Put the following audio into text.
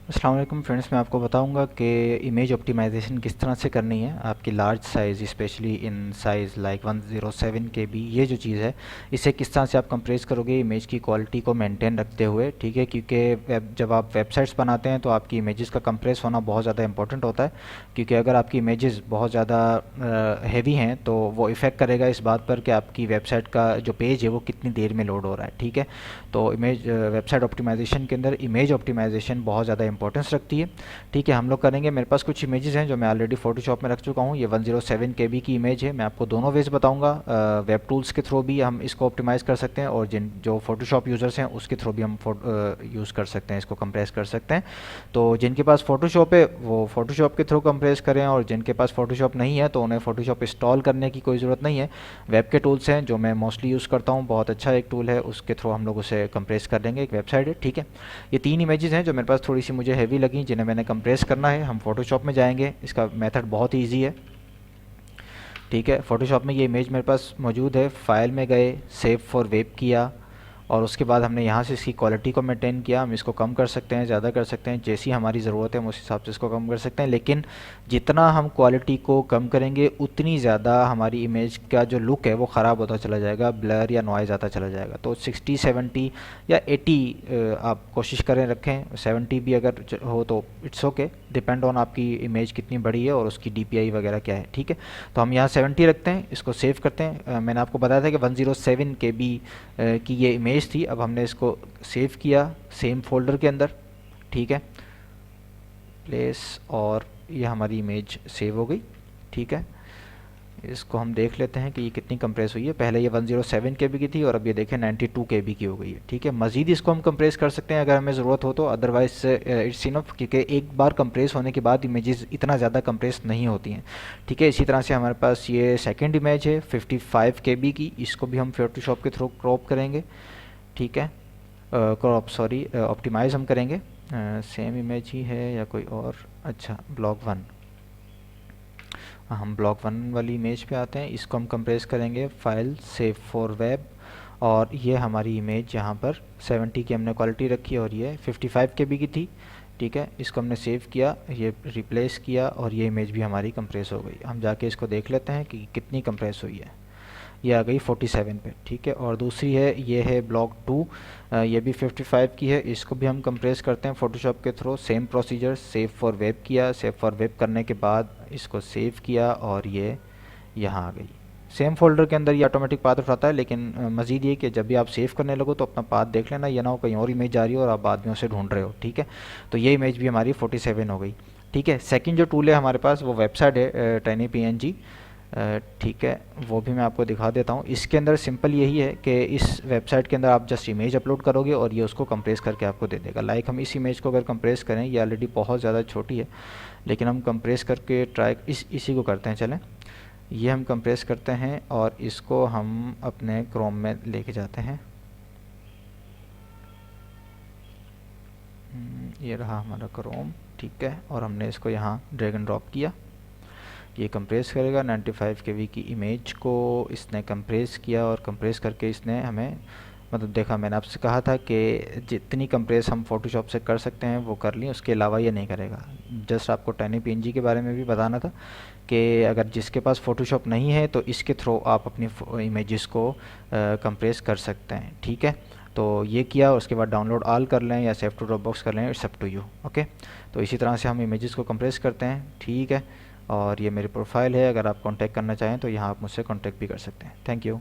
अस्सलाम वालेकुम फ्रेंड्स, मैं आपको बताऊंगा कि इमेज ऑप्टिमाइजेशन किस तरह से करनी है आपकी large size, specially in size like 107 के बी। ये जो चीज़ है इसे किस तरह से आप कंप्रेस करोगे इमेज की क्वालिटी को मेंटेन रखते हुए, ठीक है। क्योंकि जब आप वेबसाइट्स बनाते हैं तो आपकी इमेजेस का कंप्रेस होना बहुत ज़्यादा इंपॉर्टेंट होता है। क्योंकि अगर आपकी इमेजेस बहुत ज़्यादा हैवी हैं तो वो इफ़ेक्ट करेगा इस बात पर कि आपकी वेबसाइट का जो पेज है वो कितनी देर में लोड हो रहा है, ठीक है। तो इमेज वेबसाइट ऑप्टिमाइजेशन के अंदर इमेज ऑप्टिमाइजेशन बहुत ज़्यादा इंपॉर्टेंस रखती है, ठीक है। हम लोग करेंगे, मेरे पास कुछ इमेजेस हैं जो मैं ऑलरेडी फोटोशॉप में रख चुका हूँ। ये 107 केबी की इमेज है। मैं आपको दोनों वेज बताऊंगा, वेब टूल्स के थ्रू भी हम इसको ऑप्टिमाइज़ कर सकते हैं और जिन जो फोटोशॉप यूज़र्स हैं उसके थ्रू भी हम यूज़ कर सकते हैं, इसको कंप्रेस कर सकते हैं। तो जिनके पास फोटोशॉप है वो फोटोशॉप के थ्रू कंप्रेस करें, और जिनके पास फोटोशॉप नहीं है तो उन्हें फोटोशॉप इंस्टॉल करने की कोई ज़रूरत नहीं है। वेब के टूल्स हैं जो मैं मोस्टली यूज़ करता हूँ, बहुत अच्छा एक टूल है, उसके थ्रू हम लोग उसे कंप्रेस कर देंगे। एक वेबसाइट है, ठीक है। ये तीन इमेजेस हैं जो मेरे पास थोड़ी सी मुझे हैवी लगी, जिन्हें मैंने कंप्रेस करना है। हम फोटोशॉप में जाएंगे, इसका मेथड बहुत ही ईजी है, ठीक है। फोटोशॉप में ये इमेज मेरे पास मौजूद है, फाइल में गए, सेव फॉर वेब किया, और उसके बाद हमने यहाँ से इसकी क्वालिटी को मेंटेन किया। हम इसको कम कर सकते हैं, ज़्यादा कर सकते हैं, जैसी हमारी ज़रूरत है हम उस हिसाब से इसको कम कर सकते हैं। लेकिन जितना हम क्वालिटी को कम करेंगे उतनी ज़्यादा हमारी इमेज का जो लुक है वो ख़राब होता चला जाएगा, ब्लर या नॉइज़ आता चला जाएगा। तो 60, 70 या 80 आप कोशिश करें रखें। 70 भी अगर हो तो इट्स ओके, डिपेंड ऑन आपकी इमेज कितनी बड़ी है और उसकी DPI वगैरह क्या है, ठीक है। तो हम यहाँ 70 रखते हैं, इसको सेव करते हैं। मैंने आपको बताया था कि 107 KB की ये इमेज थी। अब हमने इसको सेव किया सेम फोल्डर के अंदर, ठीक है, प्लेस, और ये हमारी इमेज सेव हो गई, ठीक है। इसको हम देख लेते हैं कि ये कितनी कंप्रेस हुई है। पहले ये 107 KB की थी और अब ये देखें 92 KB की हो गई है, ठीक है। मज़ीद इसको हम कंप्रेस कर सकते हैं अगर हमें ज़रूरत हो तो, अदरवाइज इट्स इनफ, क्योंकि एक बार कंप्रेस होने के बाद इमेजेस इतना ज़्यादा कंप्रेस नहीं होती हैं, ठीक है। इसी तरह से हमारे पास ये सेकेंड इमेज है 55 KB की, इसको भी हम फोटोशॉप के थ्रू क्रॉप करेंगे, ठीक है। क्रॉप सॉरी ऑप्टिमाइज़ हम करेंगे। सेम इमेज ही है या कोई और? अच्छा, ब्लॉक 1, हम ब्लॉक 1 वाली इमेज पे आते हैं। इसको हम कंप्रेस करेंगे, फाइल, सेव फॉर वेब, और ये हमारी इमेज यहाँ पर 70 की हमने क्वालिटी रखी और ये 55 KB की थी, ठीक है। इसको हमने सेव किया, ये रिप्लेस किया, और ये इमेज भी हमारी कंप्रेस हो गई। हम जाके इसको देख लेते हैं कि कितनी कंप्रेस हुई है। ये आ गई 47 पे, ठीक है। और दूसरी है, ये है ब्लॉक 2, ये भी 55 की है। इसको भी हम कंप्रेस करते हैं फोटोशॉप के through, same procedure, save for web किया, सेव फॉर वेब करने के बाद इसको सेव किया और ये यहाँ आ गई। सेम फोल्डर के अंदर ये ऑटोमेटिक पाथ उठाता है, लेकिन मज़ीद ये कि जब भी आप सेव करने लगो तो अपना पाथ देख लेना, ये ना हो कहीं और इमेज जा रही हो और आप बाद में उसे ढूंढ रहे हो, ठीक है। तो ये इमेज भी हमारी 47 हो गई, ठीक है। सेकंड जो टूल है हमारे पास वो वेबसाइट है TinyPNG, ठीक है, वो भी मैं आपको दिखा देता हूँ। इसके अंदर सिंपल यही है कि इस वेबसाइट के अंदर आप जस्ट इमेज अपलोड करोगे और ये उसको कंप्रेस करके आपको दे देगा। लाइक हम इस इमेज को अगर कंप्रेस करें, ये ऑलरेडी बहुत ज़्यादा छोटी है, लेकिन हम कंप्रेस करके ट्राई इसी को करते हैं। चलें, ये हम कंप्रेस करते हैं और इसको हम अपने क्रोम में लेके जाते हैं। ये रहा हमारा क्रोम, ठीक है, और हमने इसको यहाँ ड्रैग एंड ड्रॉप किया। ये कंप्रेस करेगा 95 KB की इमेज को, इसने कंप्रेस किया और कंप्रेस करके इसने हमें, मतलब देखा, मैंने आपसे कहा था कि जितनी कंप्रेस हम फोटोशॉप से कर सकते हैं वो कर ली, उसके अलावा ये नहीं करेगा। जस्ट आपको TinyPNG के बारे में भी बताना था कि अगर जिसके पास फोटोशॉप नहीं है तो इसके थ्रू आप अपनी इमेजेस को कंप्रेस कर सकते हैं, ठीक है। तो ये किया, और उसके बाद डाउनलोड ऑल कर लें या सेव टू ड्रॉप बॉक्स कर लें, it's up to you, okay. तो इसी तरह से हम इमेजेस को कंप्रेस करते हैं, ठीक है। और ये मेरी प्रोफाइल है, अगर आप कांटेक्ट करना चाहें तो यहाँ आप मुझसे कांटेक्ट भी कर सकते हैं। Thank you.